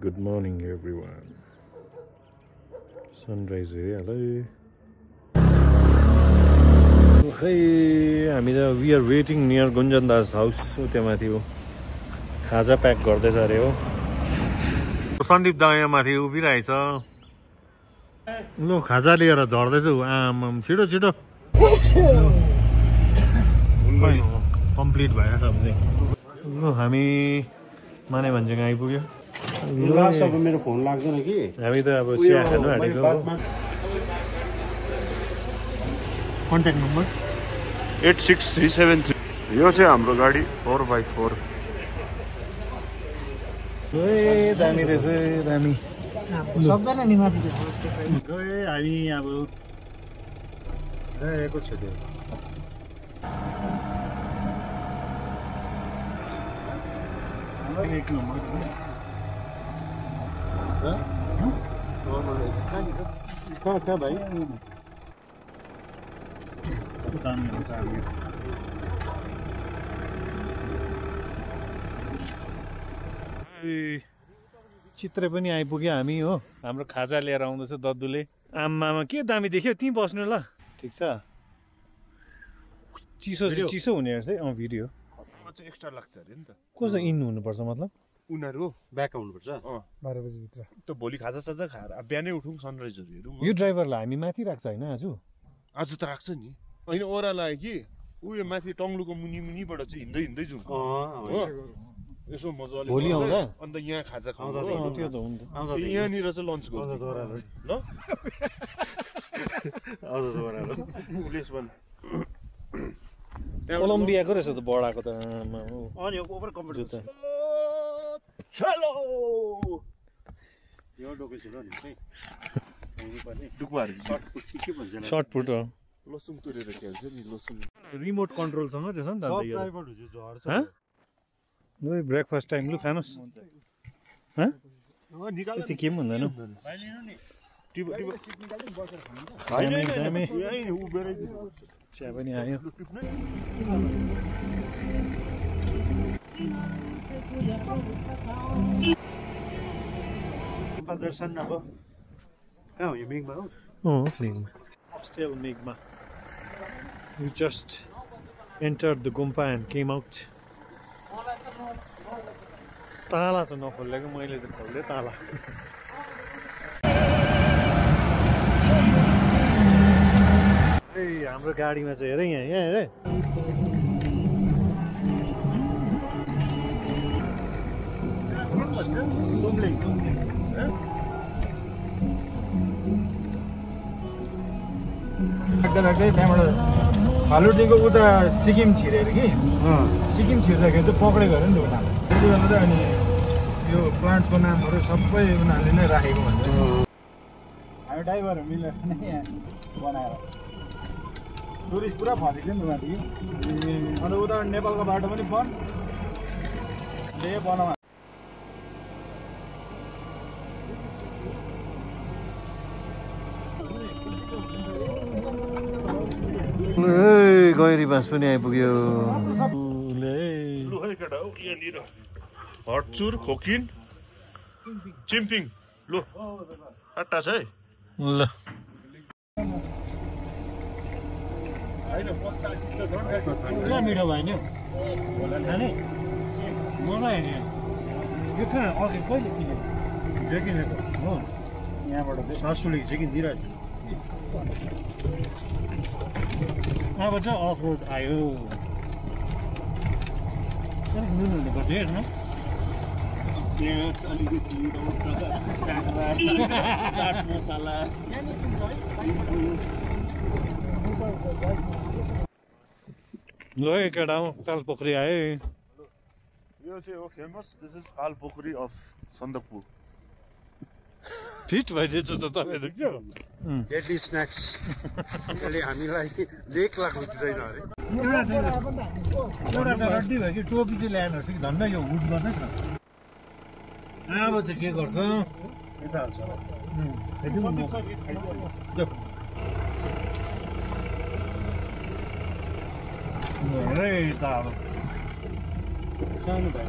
Good morning everyone. Sunrise हेरिहाल्यो खै हामी त we are waiting near Gunjan Das house त्यहाँ माथि हो खाजा प्याक गर्दैछ अरे हो सन्दीप दा यहाँ माथि उभिरहेछ लु खाजा लिएर झर्दैछ आमाम छिटो छिटो कम्प्लिट भयो सब चाहिँ लु हामी माने भन्ज्याङ आइपुग्यो मेरो फोन लाग्दैन कि हामी त अब चिया खानु आँटेको कन्ट्याक्ट नम्बर 86373 यो चाहिँ हाम्रो गाडी 4x4 ए दामी रहेछ दामी सक्दैन नि माथि गए हामी अब रहेको छ त्यो एक नम्बर कहाँ भाइ चित्रे पनि आइपुग्यो हामी हो हाम्रो खाजा लिएर आउँदैछ दद्दुले आमामा के दामी देख्यो त्यहीँ बस्नु ल ठिक छ चिसो चिसो हुने रहेछ है भिडियो एक्स्ट्रा लाग्छ अरे नि त कस्तो इन हुनुपर्छ मतलब उनीहरू ब्याक आउनुपर्छ 12 बजी भित्र त भोलि खाजा साजा खाएर बिहानै उठौँ सनराइजहरू हेरौँ यो ड्राइभरलाई हामी माथि राख्छ होइन आज आज त राख्छ नि होइन ओह्रालो आयो कि उयो माथि टङ्लुको मुनि मुनिबाट चाहिँ हिँड्दै हिँड्दै जाउँ यसो मजाले भोलि आउँदा अन्त यहाँ खाजा खाउँदा त्यो त हुन्छ यहाँनिर चाहिँ लन्च गर्छ ल कोलम्बियाको रहेछ त बडाको त सर्ट फुट हो लसुङ तुरेर खेल्छ नि लसुङ रिमोट कन्ट्रोलसँग रहेछ नि त लु ब्रेकफास्ट टाइम लु खानुहोस् यति के पनि हुँदैन चिया पनि आयो दर्शन अब कहाँ हो यो मेघमा हो मेघमा still मेघमा we just entered the Gumpa and came out ताला चाहिँ नखोलेको मैले चाहिँ खोल्दै ताला ए हाम्रो गाडीमा चाहिँ हेरे यहाँ हेरे राख्दै त्यहाँबाट फालुटीको उता सिक्किम छिरे अरे कि सिक्किम छिर्दाखेरि चाहिँ पक्रेको अरे नि त उनीहरूले त्यति बेला चाहिँ अनि यो प्लान्टको नामहरू सबै उनीहरूले नै राखेको भन्छ हामी ड्राइभरहरू मिलेर नै यहाँ बनाएर टुरिस्ट पुरा फसिन्छ नि माथि अन्त उता नेपालको बाटो पनि बन्द बनाउनु गैरी बाँस पनि आइपुग्यो हटचुर खोकिन चिम्पिङ लु अट्टा छ है ल मिठो भयो नि खाने मलाई यो कहाँ अघि कहिले किनेको हो यहाँबाट चाहिँ सासुलीको चाहिँ किनिदिइरहेको अब चाहिँ अफ रोड आयो नुन हुनुपर्छ हेर्नु ल केटा तालपोखरी आयो यो चाहिँ हो famous this is Talpokhari of Sandakpur feet भइदिएछ त तपाईँहरू क्या डेडली स्न्याक्स यसले हामीलाई 1 लाख रुपियाँ छैन अरे एउटा चाहिँ रड्डी भयो कि टोपी चाहिँ ल्याएन रहेछ कि धन्न यो हुड गर्दैछ अब चाहिँ के गर्छ यता हाल्छ हेरै त अब सानो भाइ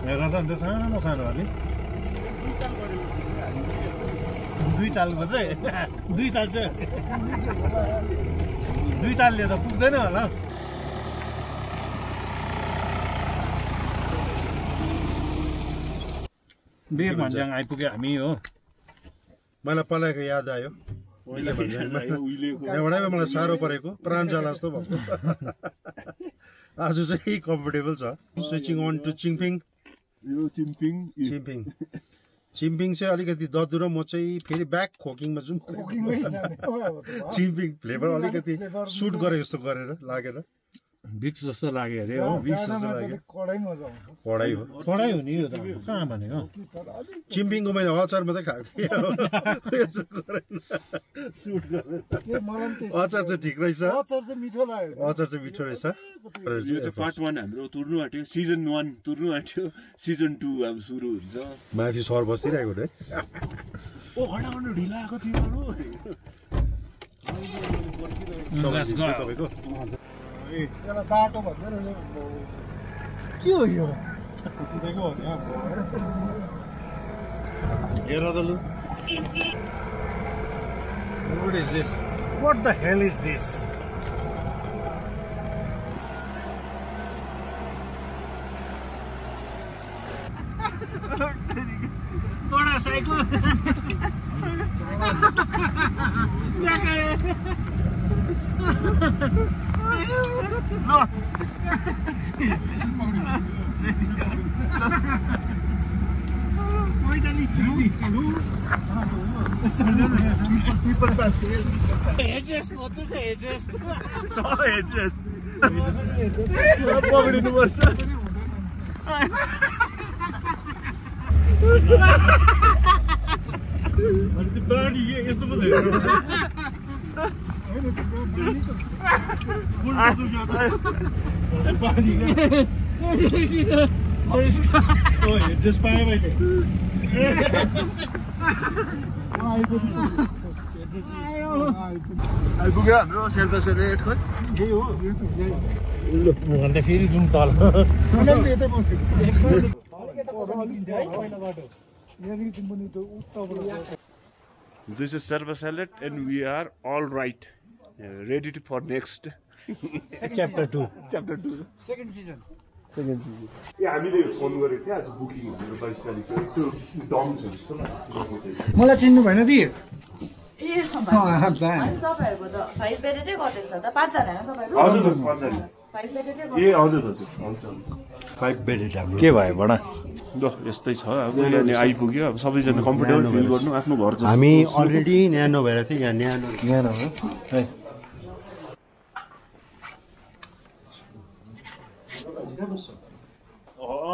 हेर त अन्त सानो सानो अलि 2 तालको चाहिँ 2 ताल चाहिँ 2 तालले त पुग्दैन होला बिर भन्ज्याङ आइपुग्यो हामी हो मलाई पलाएको याद आयो एउटैमा मलाई साह्रो परेको प्राण जाला जस्तो भएको आज चाहिँ कम्फर्टेबल छ स्विचिङ अन टु चिम्पिङ चिम्पिङ चाहिँ अलिकति ददु र म चाहिँ फेरि ब्याक खोकिङमा जाउँ चिम्पिङ फ्लेभर अलिकति सुट गरे जस्तो गरेर लागेर बिक्स जस्तो लाग्यो अरे हो बिक्स जस्तो लाग्यो कडाई हो नि यो त कहाँ भनेको चिम्पिङको मैले अचार मात्रै खाएको थिएँ सुट गरेर अचार चाहिँ ठिक रहेछ अचार चाहिँ मिठो रहेछ यो चाहिँ पार्ट 1 हाम्रो तुर्नु आँट्यो सिजन 1 तुर्नु आँट्यो सिजन 2 अब सुरु हुन्छ माथि सर बसिरहेको रे ओ घण्टा ढिला आएको थियो तपाईँको यसलाई बाटो भन्दैन के हो यो देखो हेर त लु What is this? What the hell is this? बड़ा साइकिल पक्रिनुपर्छ बानी यस्तो पो एड्रेस पाएँ मैले आइपुग्यो हाम्रो सेल्फ सेलेट खोइ यही हो अन्त फेरि जाउँ तल यतै This is Serva Salad and we are all right, ready for next chapter 2 second season हामीले फोन गरेको थियौँ आज बुकिङ हाम्रो 22 तारिखको त्यो डम छ जस्तो मलाई चिन्नु भएन दि ए तपाईहरुको त 5 बेडेटै गरेको छ त 5 जना हैन तपाईहरु हजुर 5 जना 5 बेडेटै ए हजुर हुन्छ 5 बेडेड हाम्रो के भयो बडा ल यस्तै छ अब यहाँ आइपुग्यो अब सबैजना कम्फर्टेबल फिल गर्नु आफ्नो घर जस्तो हामी अलरेडी न्यानो भएर थियो यहाँ न्यानो हो है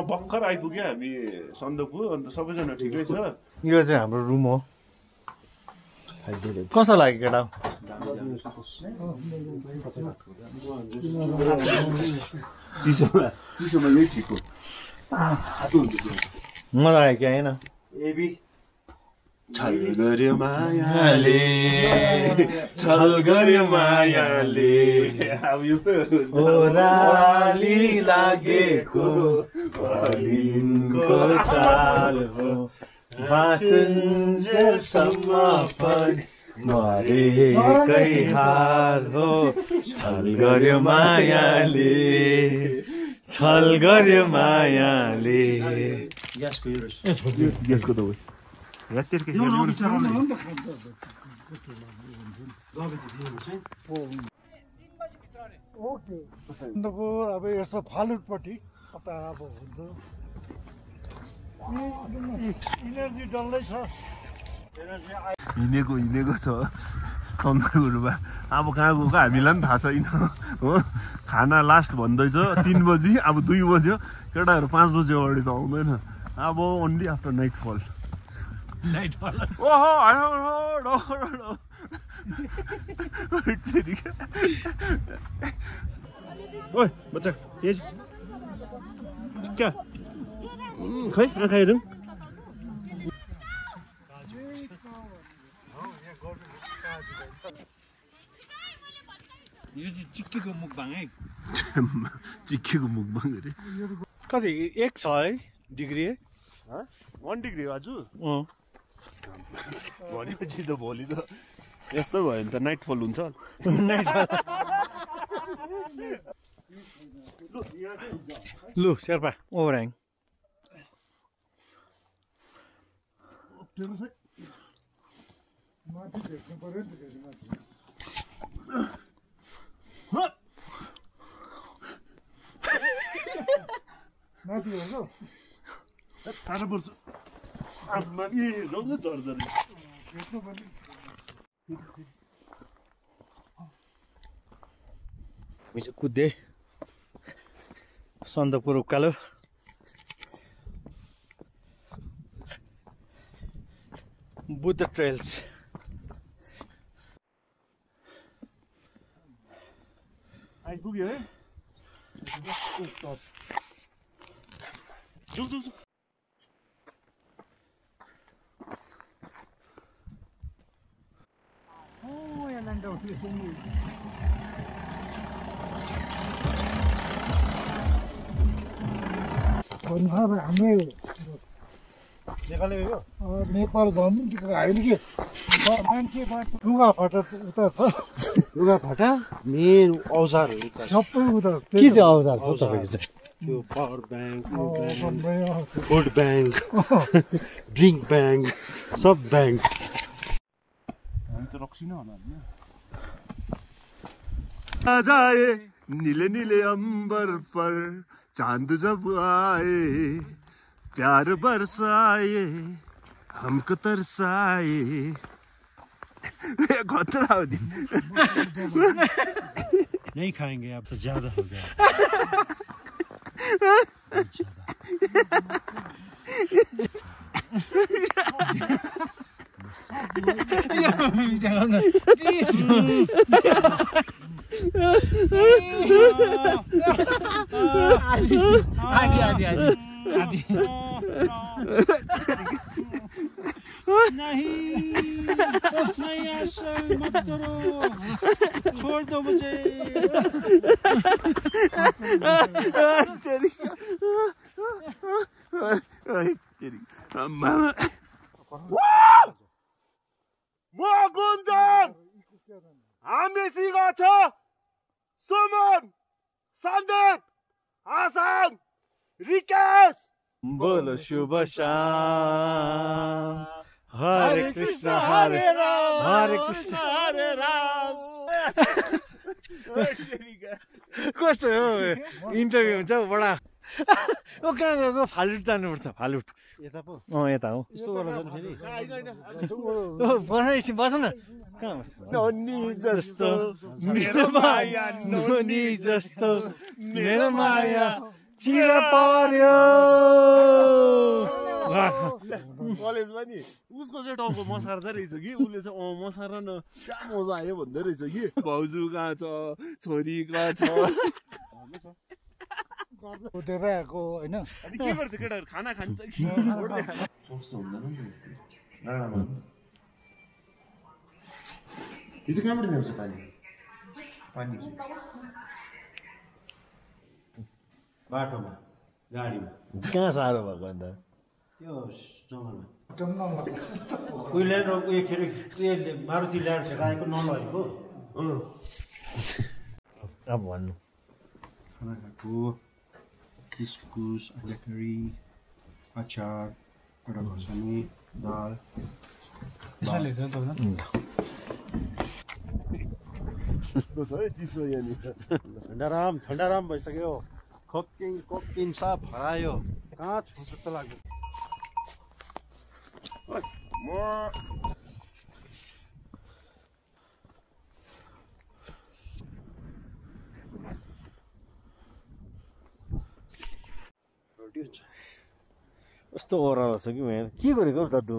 भर्खर आइपुग्यो हामी सन्दकपू अन्त सबैजना ठिकै छ यो चाहिँ हाम्रो रुम हो कस्तो लाग्यो केटा चिसोमा यही ठिक हो मजा आयो क्या होइन छल गर्यो मायाले छल गर्यो मायाले अब यस्तो ओराली लागेको अलिनको चाल हो बाँचुन्जेलसम्म पनि मरेकै हाल हो छल गर्यो मायाले छल गर्यो मायाले यसको त हो अब यसो फालुटपट्टि कता अब हुन्छ इनर्जी डल्लै छ हिँडेको छ कङ्गारुमा अब कहाँ गएको हामीलाई पनि थाहा छैन हो खाना लास्ट भन्दैछ 3 बजी अब 2 बज्यो केटाहरू 5 बजी अगाडि त आउँदैन अब ओन्ली आफ्टर नाइट फल ओहो ओए बच्चा तेज क्या खै नखाइरहँ यो चाहिँ चिक्केको मुखबाङ है चिक्केको मुखबाङ अरे कति 1 छ है डिग्री 1 डिग्री हो आज अँ भनेपछि त भोलि त यस्तो भयो भने त नाइटफल हुन्छ लु शेर्पा ओभरह्याङ माथि भेट्नु पर्यो नि त फेरि माथि माथि हो साह्रो पर्छ आम्मा ए जाउँ झर झर भेट्नु पर्ने हामी चाहिँ कुद्दै सन्दकपुर उकालो बुद्ध ट्रेल्स आइपुग्यो है जाउँ जाउँ हाम्रो नेपाल भनौँ होइन कि मान्छे लुगा फाटा उता छ लुगा फाटा मेन औजारहरू सबै उता के चाहिँ औजार हो तपाईँको चाहिँ त्यो power bank food bank drink bank सब ब्याङ्क हामी त रक्सिन होला जाए नीले नीले अंबर पर चांद जब आए प्यार बरसाए हमको तरसाए खतरा हो दी नहीं खाएंगे आपसे ज्यादा हो गया नहीं ऐसा मत करो छोड़ दो मुझे गुन्जन हामीसँग छ सुमन सन्दीप आसान रिकेश बोलो शुभ शाम हरे कृष्ण हरे राम हरे कृष्ण हरे राम कस्तो हो इन्टरभ्यू हुन्छ बडा ओ कहाँ गएको फालुट जानुपर्छ फालुट यता पो यता हो यस्तो गर्न जानु फेरि बस न कहाँ बस्छ नोनी जस्तो मेरो माया नोनी जस्तो मेरो माया चिर पर्यो कलेजमा नि उसको चाहिँ टाउको मसार्दै रहेछ कि उसले चाहिँ मसार न क्या मजा आयो भन्दै रहेछ कि भाउजू कहाँ छ छोरी कहाँ छ उठेर आएको होइन अनि के गर्छ केटाहरू खाना खान्छ कि हिजो कहाँबाट ल्याउँछ पानी पानी बाटोमा गाडीमा कहाँ साह्रो भएको अन्त त्यो जङ्गलमा उयो ल्याएर उयो के अरे उयो मारुति ल्याएर आएको नलगेको अब भन्नु खाना खाएको इस्कुस तरकारी अचार एउटा खोर्सानी दाल ठन्डाराम भइसक्यो कोकिन साफ हरायो कहाँ छु जस्तो लाग्यो कस्तो ओह्रालो छ कि मेरो के गरेको हौ दाजु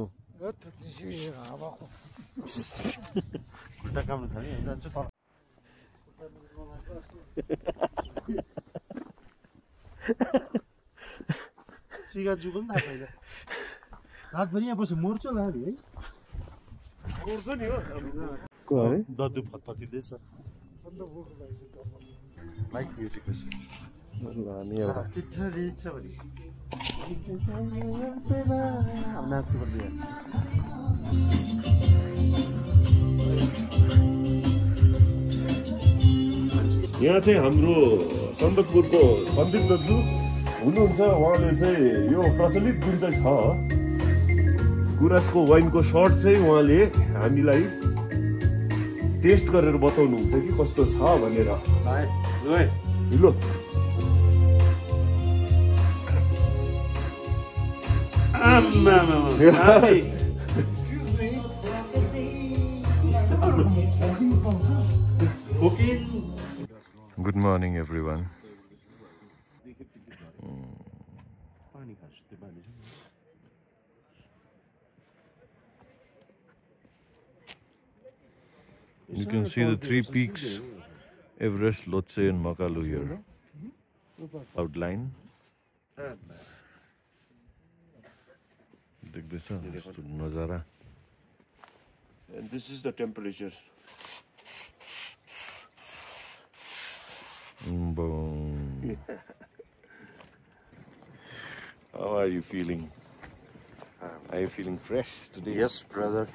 खुट्टा काम्नु थाल्यो जान्छु तर सिगारेट पनि थाहा छैन रातभरि यहाँ बस्यो मर्छ होला है गर्छ नि हो को अरे दद्दु फतफतिँदैछ लाइक म्युजिक हामी एउटा यहाँ चाहिँ हाम्रो सन्दकपुरको सन्दीप दाजु हुनुहुन्छ। उहाँले चाहिँ यो प्रचलित जुन चाहिँ छ गुराँसको वाइनको सर्ट चाहिँ उहाँले हामीलाई टेस्ट गरेर बताउनुहुन्छ कि कस्तो छ भनेर। हिलो Good morning, everyone. You can see the three peaks, Everest, Lhotse and Makalu here. Outline. Look this Nazara. And this is the temperature. Boom. How are you feeling? Are you feeling fresh today? Yes, brother.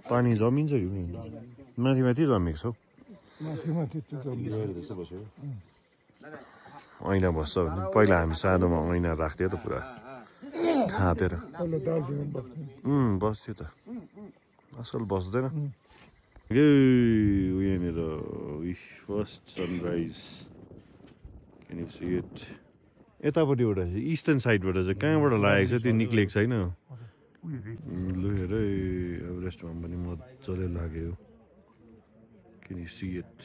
पानी जमिन्छ यो नि माथि माथि जमेको छ ऐना बस्छ भने पहिला हामी सानोमा ऐना राख्थ्यो त पुरा थापेर बस्थ्यो त असल बस्दैन यहाँनिर first sunrise can you see it यतापट्टिबाट इस्टर्न साइडबाट चाहिँ कहाँबाट लागेको छ त्यो निक्लेको छैन लु हेर एभरेस्टमा पनि मजाले लाग्यो क्यान यु सी इट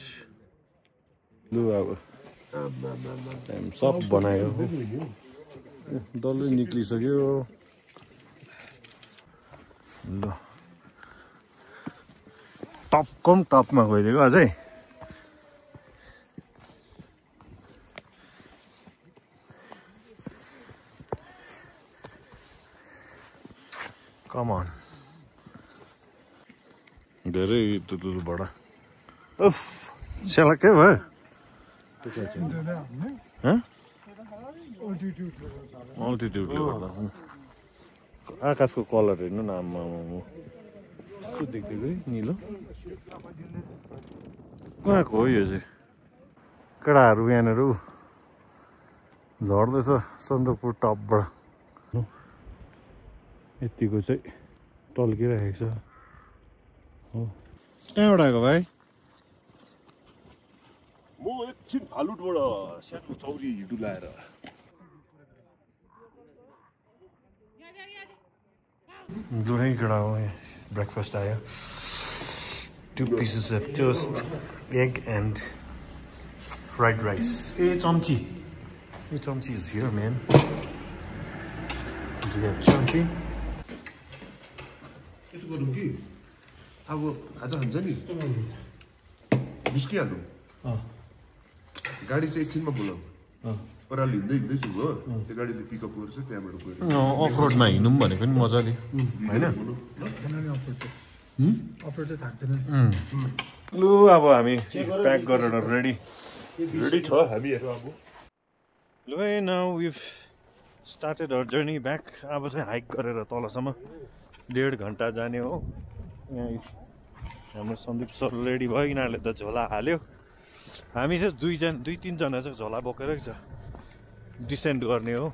लु अब टाइम सब बनायो डल्लै निक्लिसक्यो ल टपकम टपमा गइदिएको अझै Come on. धेरै ठुल्ठुलोबाट उफ सेलक्कै भयो अल्टिट्युडले गर्दा आकाशको कलर हेर्नु न आम्मा कस्तो देख्दै है निलो कहाँको हो यो चाहिँ केटाहरू यहाँनिर झर्दैछ सन्दकपुर टपबाट यतिको चाहिँ टल्किरहेको छ हो कहाँबाट आएको भाइ म एकछिन फालुटबाट सानो चौरी डुलाएर दुवै केटा हो ब्रेकफास्ट आयो 2 pieces of toast egg and fried rice चम्ची is here man do you have चम्ची यसो गरौँ कि अब आज हुन्छ नि निस्किहाल्नु गाडी चाहिँ एकछिनमा बोलाऊ ओह्रालो हिँड्दैछु हो त्यो गाडीले पिकअप गर्छ त्यहाँबाट गएर अफ रोडमा हिँडौँ भनेको नि मजाले होइन लु अब हामी प्याक गरेर रेडी छ हामीहरू अब लु है now we started our journey back अब चाहिँ हाइक गरेर तलसम्म 1.5 घन्टा जाने हो यहाँ हाम्रो सन्दीप सर रेडी भयो यिनीहरूले त झोला हाल्यो हामी चाहिँ 2-3 जना चाहिँ झोला बोकेरै छ डिसेन्ड गर्ने हो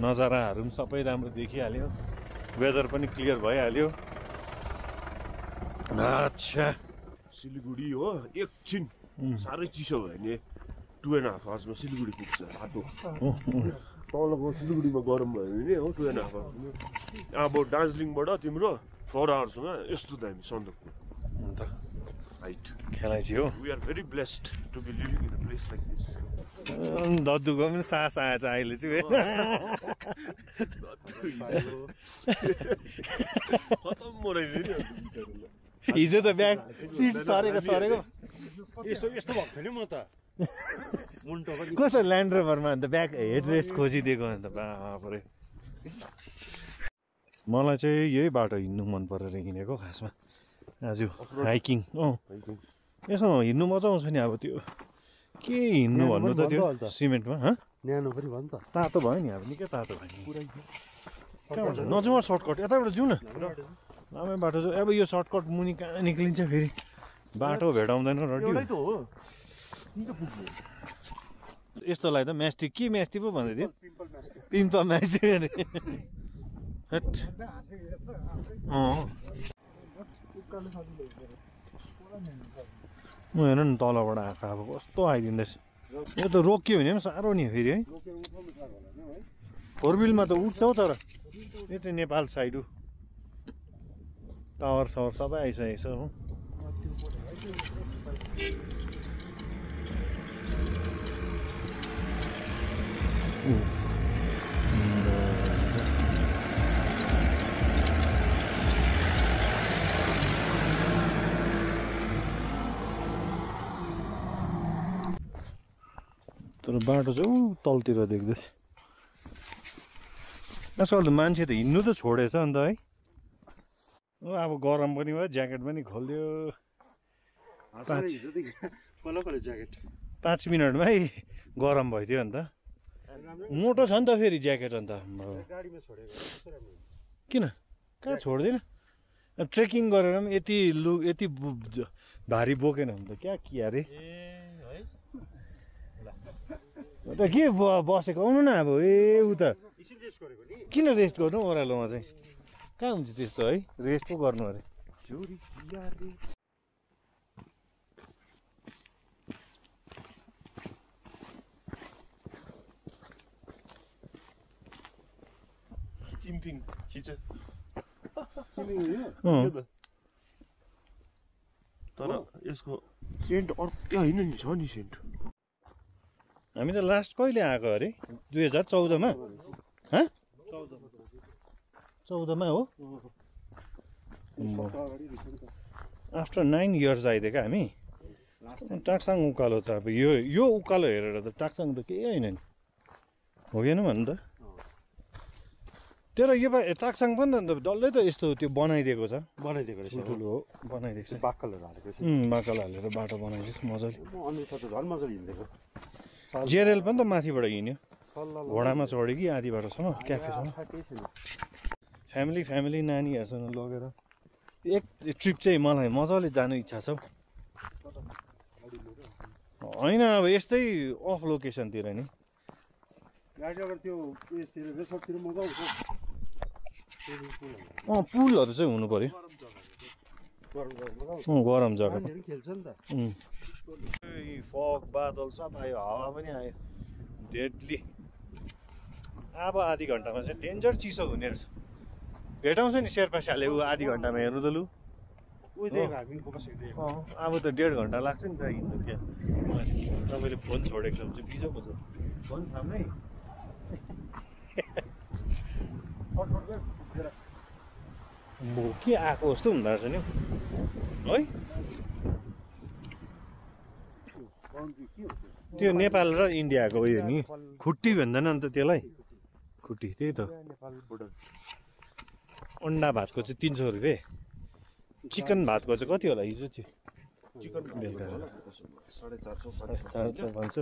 नजाराहरू पनि सबै राम्रो देखिहाल्यो वेदर पनि क्लियर भइहाल्यो अच्छा सिलगढी हो एकछिन साह्रै चिसो भयो भने 2.5 आवर्समा सिलगढी पुग्छ बाटो तलको सिलगढीमा गरम भयो भने हो 2.5 आवर्स अब दार्जिलिङबाट तिम्रो 4 आवर्समा यस्तो दामी सन्दकपुर अन्त हाइट खेलाइची हो we are very blessed to be living in a place like this दद्दुको पनि सास आएछ अहिले चाहिँ खतम बनाइदियो हिजो त ब्याग सिट सरेको यस्तो भएको थियो नि म त कस्तो ल्यान्ड रोभरमा अन्त ब्याग हेड रेस्ट खोजिदिएको अन्त बापरे मलाई चाहिँ यही बाटो हिँड्नु मन परेर हिँडेको खासमा आज हाइकिङ यसो हिँड्नु मजा आउँछ नि अब त्यो के हिँड्नु भन्नु त त्यो सिमेन्टमा न्यानो पनि भयो नि त तातो भयो नि अब निकै तातो भयो नि नजाउँ सर्टकट यताबाट जाउँ न लामै बाटो छ अब यो सर्टकट मुनि कहाँ निक्लिन्छ फेरि बाटो भेटाउँदैन रड्डी यस्तोलाई त म्यास्टिक के म्यास्टिक पो भन्दै थियो पिम्पल म्यास्टिक अरे हेर न तलबाट आएको अब कस्तो आइदिँदैछ यो त रोकियो भने पनि साह्रो नि फेरि है फोर व्हिलमा त उठ्छ हौ तर यो त नेपाल साइड हो टावर सावर सबै आइसकेको छ हो तर बाटो चाहिँ ऊ तलतिर देख्दैछ आजकल त मान्छे त हिँड्नु त छोडेछ अन्त है अब गरम पनि भयो ज्याकेट पनि खोल्यो 5 मिनटमै गरम भइदियो अन्त मोटो छ नि त फेरि ज्याकेट अन्त किन कहाँ छोड्दैन अब ट्रेकिङ गरेर पनि यति भारी बोकेन भने त क्या कि अरे त के बसेको आउनु न अब ए उ त किन रेस्ट गर्नु ओह्रालोमा चाहिँ कहाँ हुन्छ त्यस्तो है रेस्ट पो गर्नु अरे चिम्पिङ खिच तर यसको सेन्ट अर्कै होइन नि छ नि सेन्ट हामी त लास्ट कहिले आएको अरे 2014 मा 14 मा हो आफ्टर 9 इयर्स आइदिएको हामी टाक्साङ उकालो त अब यो उकालो हेरेर त टाक्साङ त केही होइन नि हो कि भन्नु त तर यो टाक्साङ पनि त अन्त डल्लै त यस्तो त्यो बनाइदिएको छ ठुलो हो बनाइदिएको छ बाक्कलहरू हालेको छ बाकल हालेर बाटो बनाइदिएको छ मजाले झन् मजाले हिँडेको जेरेल पनि त माथिबाट हिँड्यो घोडामा चढ्यो कि आधी बाटोसम्म क्याफेसम्म फ्यामिली नानीहरूसँग लगेर एक ट्रिप चाहिँ मलाई मजाले जानु इच्छा छ होइन अब यस्तै अफ लोकेसनतिर नि गाडी अगर त्यो उयसतिर रेसर्टतिर मजा आउँछ पुलहरू चाहिँ हुनु पर्यो गरम जग्गा खेल्छ नि त फग बादल सब आयो हावा पनि आयो डेडली अब आधी घन्टामा चाहिँ डेन्जर चिसो हुने रहेछ भेटाउँछ नि शेर्पा स्याले ऊ आधी घन्टामा हेर्नु त लु अब त 1.5 घन्टा लाग्छ नि त हिँड्नु त्यहाँ तपाईँले फोन छोडेको छ भने चाहिँ बिजोको छ फोन सामनै के आएको जस्तो हुँदो रहेछ नि है त्यो नेपाल र इन्डियाको उयो नि खुट्टी भन्दैन अन्त त्यसलाई खुट्टी त्यही त अन्डा भातको चाहिँ 300 रुपियाँ चिकन भातको चाहिँ कति होला हिजो त्यो चिकन बेलुका 450 भन्छ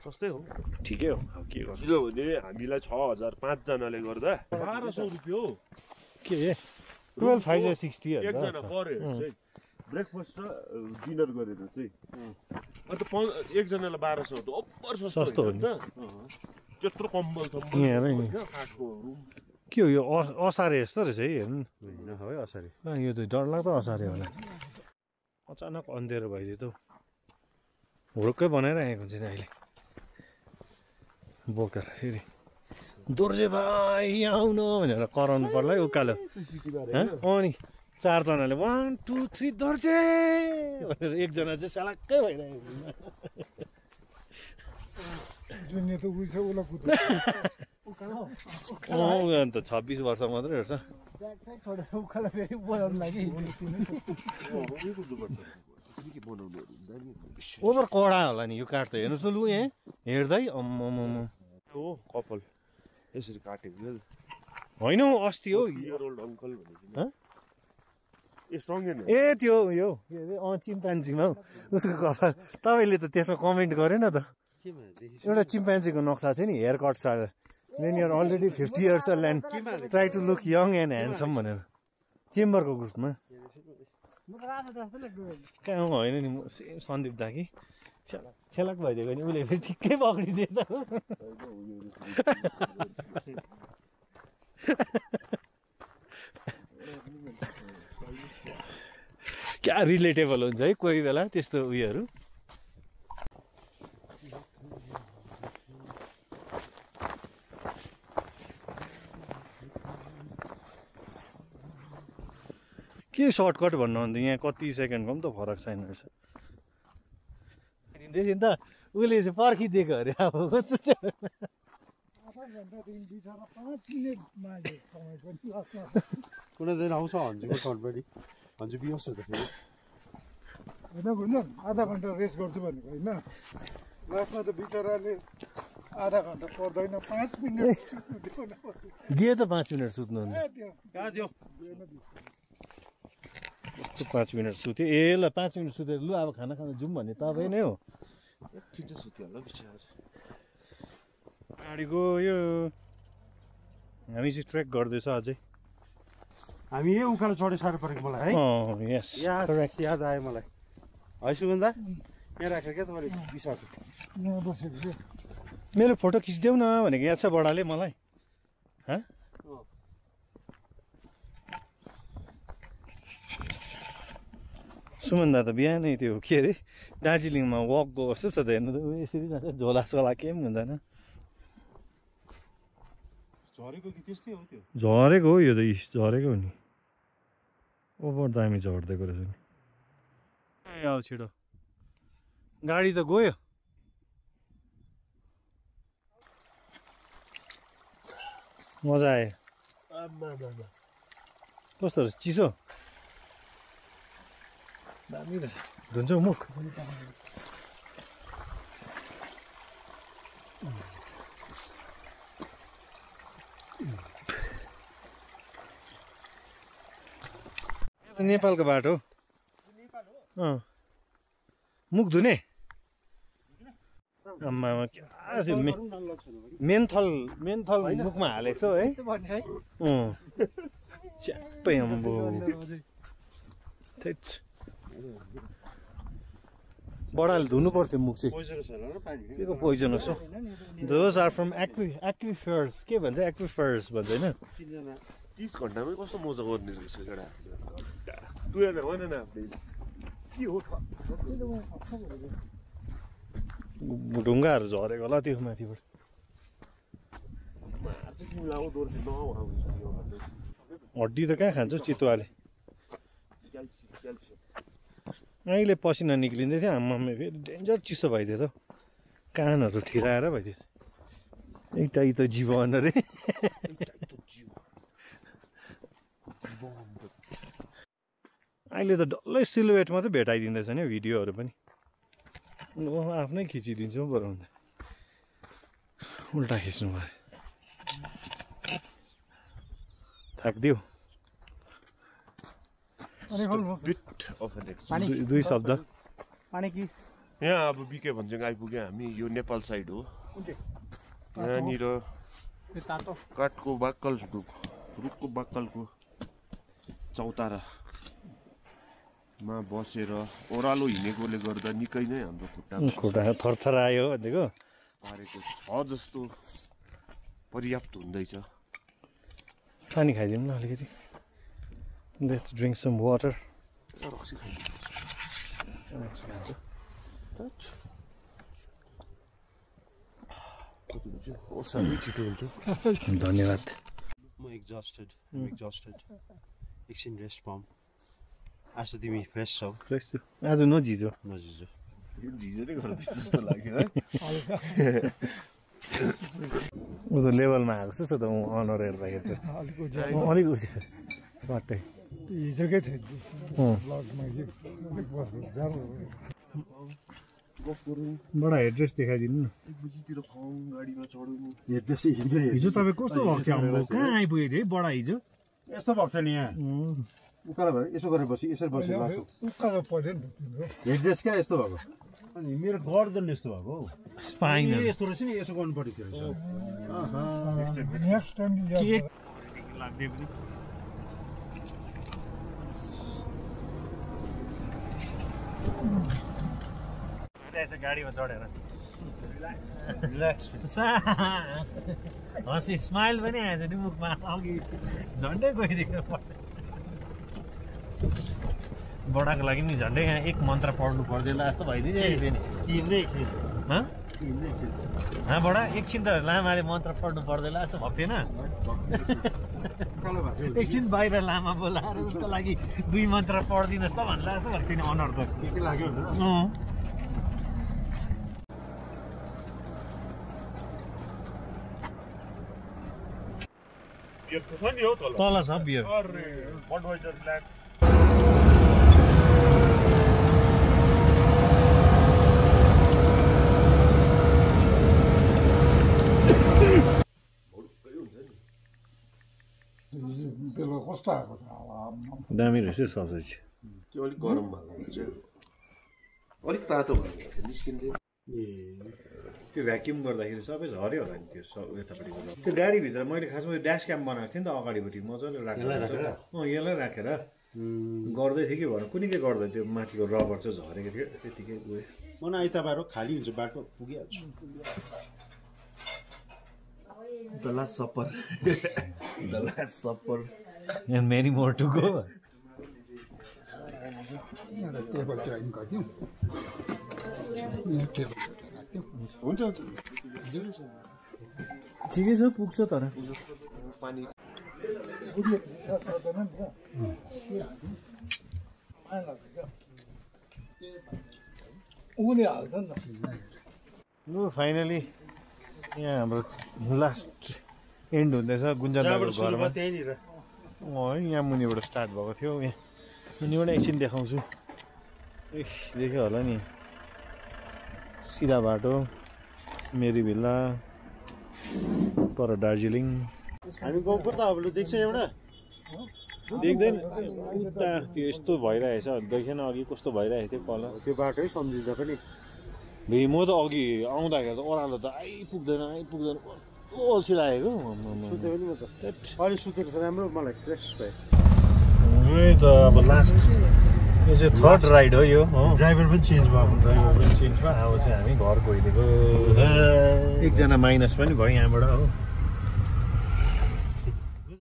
सस्तै हो ठिकै हो अब के गर्नु किनभने हामीलाई 6000 5 जनाले गर्दा 1200 रुपियाँ हो के 12 5 60 एकजना पऱ्यो चाहिँ ब्रेकफास्ट र डिनर गरेर चाहिँ अन्त एकजनालाई 1200 त अप्पर सस्तो हो नि त त्यत्रो कम्बल के हो यो असारे जस्तो रहेछ है हेर्नु है असारे यो त डरलाग्दो असारे होला अचानक अन्धेरो भइदियो त हुर्कै बनाइरहेको हुन्छ नि अहिले बोकेर फेरि दोर्जे भाइ आउनु भनेर कराउनु पर्ला है उकालो अनि 4 जनाले 1 2 3 दोर्जे भनेर एकजना चाहिँ सालाक्कै भइरहेको अन्त 26 वर्ष मात्रै हेर्छ ओभर कडा होला नि यो काठ त हेर्नुहोस् न लु यहाँ हेर्दै हो कपाल यसरी काटेको होइन अस्ति हो इयर ओल्ड अंकल भनेको ए त्यो यो चिम्पान्जीमा हौ उसको कपाल तपाईँले त त्यसमा कमेन्ट गरेन त एउटा चिम्पान्जीको नक्सा थियो नि हेयर कट छ when you are already 50 years old and try to look young and handsome भनेर चेम्बरको ग्रुपमा कहाँ होइन नि सन्दीप दा कि छेलक भइदिएको नि उसले फेरि ठिक्कै पक्रिदिएछ क्या रिलेटेबल हुन्छ है कोही बेला त्यस्तो उयोहरू के सर्टकट भन्नुहुन्थ्यो यहाँ कति सेकेन्डको पनि त फरक छैन रहेछ दिँदैछ नि त उसले चाहिँ पर्खिदिएको अरे अब कस्तो कुनै दिन आउँछ हन्जुको सर्टबडी हन्जु बिहोस हुँदा फेरि होइन आधा घन्टा रेस्ट गर्छु भनेको होइन लास्टमा त बिचराले आधा घन्टा पर्दैन 5 मिनट दिए त 5 मिनट सुत्नु कहाँ दियो 5 मिनट सुत्यो ए ल 5 मिनट सुतेर लु अब खाना खान जाउँ भन्ने तपाईँ नै हो छिटो सुत्यो होला बिचरा गाडी गयो हामी चाहिँ ट्रेक गर्दैछ अझै हामी यही उकालो चढे साह्रो परेको मलाई है यस याद आयो मलाई है सुगन्धा यहाँ राखेर क्या तपाईँले बिसाएको यहाँ बसेको मेरो फोटो खिचिदेऊ न भनेको याद छ बडाले मलाई सुमन दा त बिहानै त्यो के अरे दार्जिलिङमा वक गएको जस्तो छ त हेर्नु त यसरी जान्छ झोला सोला केही पनि हुँदैन झरेको कि त्यस्तै हो त्यो झरेको हो यो त झरेको हो नि ओभर दामी झर्दिएको रहेछ नि ए अब छिटो गाडी त गयो मजा आयो कस्तो रहेछ चिसो दामी रहेछ धुन्छ मुख नेपालको बाटो मुख धुने आम्मामा क्या मेन्थल मुखमा हालेको छौ है च्याप्पै अम्बो बडाले धुनु पर्थ्यो मुख चाहिँ के को पोइजनस हो दोज आर फ्रम एक्विफर्स के भन्छ एक्विफर्स भन्छ होइन 30 घन्टामै कस्तो मजा गर्ने रहेछ एउटा टुएर होइन न के हो ढुङ्गाहरू झरेको होला त्यो माथिबाट हड्डी त कहाँ खान्छ चितुवाले अहिले पसिना निक्लिँदै थियो आम्मामा फेरि डेन्जर चिसो भइदियो त कानहरू ठिराएर भइदियो एउटै त जीवन अरे अहिले त डल्लै सिलुएट मात्रै भेटाइदिँदैछ नि भिडियोहरू पनि आफ्नै खिचिदिन्छु बरु भन्दा उल्टा खिच्नु पर्यो थाक्दियो दुई शब्द यहाँ अब बिके भन्छौँ आइपुग्यो हामी यो नेपाल साइड हो यहाँनिर काठको बाक्कल रुखको बाक्कलको चौतारामा बसेर ओह्रालो हिँडेकोले गर्दा निकै नै हाम्रो खुट्टा थरथरायो भनेको पारेको छ जस्तो पर्याप्त हुँदैछ पानी खाइदिनु न अलिकति लेट्स ड्रिङ्क सम वाटर छिटो हुन्छ धन्यवाद म एक्जस्टेड एकछिन रेस्ट पाऊँ आज तिमी फ्रेस छौ आज नझिजो झिझो नै गर्दैछ जस्तो लाग्यो है ऊ त लेभलमा आएको जस्तो छ त अनुहार हेर्दाखेरि अलिक उज्यालो स्वाटै हिजोकै थियो बडा एड्रेस देखाइदिनु न हिजो तपाईँ कस्तो भएको थियो कहाँ आइपुगेको थियो है बडा हिजो यस्तो भएको छ नि यहाँ उकालो भयो यसो गरेर बसी यसरी बसी लाग्छ उकालो पर्यो नि त तिम्रो हेड ड्रेस क्या यस्तो भएको अनि मेरो गर्दन यस्तो भएको हौ स्पाइन यस्तो रहेछ नि यसो गर्नुपर्ने थियो रहेछ नेक्स्ट टाइम लाग्दै पनि गाडीमा चढेर रिल्याक्स हँसी स्माइल पनि आएछ नि मुखमा अघि झन्डै गइदिएको बडाको लागि नि झन्डै यहाँ एक मन्त्र पढ्नु पर्दैन जस्तो भइदिइरहेको थियो नि बडा एकछिन त लामाले मन्त्र पढ्नु पर्दैन जस्तो भएको थिएन एकछिन बाहिर लामा बोलाएर उसको लागि 2 मन्त्र पढिदिनुहोस् त भन्ला जस्तो भएको थियो नि अनर्थ के लाग्यो तल छ बियर बेला कस्तो आएको छ दामी रहेछ ससेज त्यो अलिक गरम भएको हुन्छ अलिक तातो भएको निस्किँदै त्यो भ्याक्युम गर्दाखेरि सबै झऱ्यो होला नि त्यो यतापट्टिको त्यो गाडीभित्र मैले खासमा ड्यास क्याम बनाएको थिएँ नि त अगाडिपट्टि मजाले राखेर यसलाई राखेर गर्दै थिएँ कि भनौँ कुनै के गर्दा त्यो माथिको रबर चाहिँ झरेको थियो त्यतिकै गयो मन आइतबार खाली हुन्छ बाटो पुगिहाल्छु The Last Supper. The Last Supper. And many more to go. Table चाहिँ गर्थ्यौँ हुन्छ ठिकै छ पुग्छ तर पानी उले हाल्छ नि त लु फाइनली यहाँ हाम्रो लास्ट एन्ड हुँदैछ गुन्जनदाको घरमा त्यहीँनिर यहाँ मुनिबाट स्टार्ट भएको थियो यहाँ मुनिबाट एकछिन देखाउँछु देख्यो होला नि सिधा बाटो मेरी भिल्ला पर दार्जिलिङ हामी गएको त अब देख्छ एउटा देख्दैन उता त्यो यस्तो भइरहेछ देखेन अघि कस्तो भइरहेको थियो कलर त्यो बाटै सम्झिँदा पनि भे म त अघि आउँदाखेरि त ओह्रालो त आइपुग्दैन अल्छी लागेको सुते पनि म त अलि सुतेको छ राम्रो मलाई फ्रेस भयो यही त अब लास्ट यो चाहिँ थर्ड राइड हो यो ड्राइभर पनि चेन्ज भयो ड्राइभर पनि चेन्ज भयो अब चाहिँ हामी घर गइदिएको एकजना माइनस पनि भयो यहाँबाट हो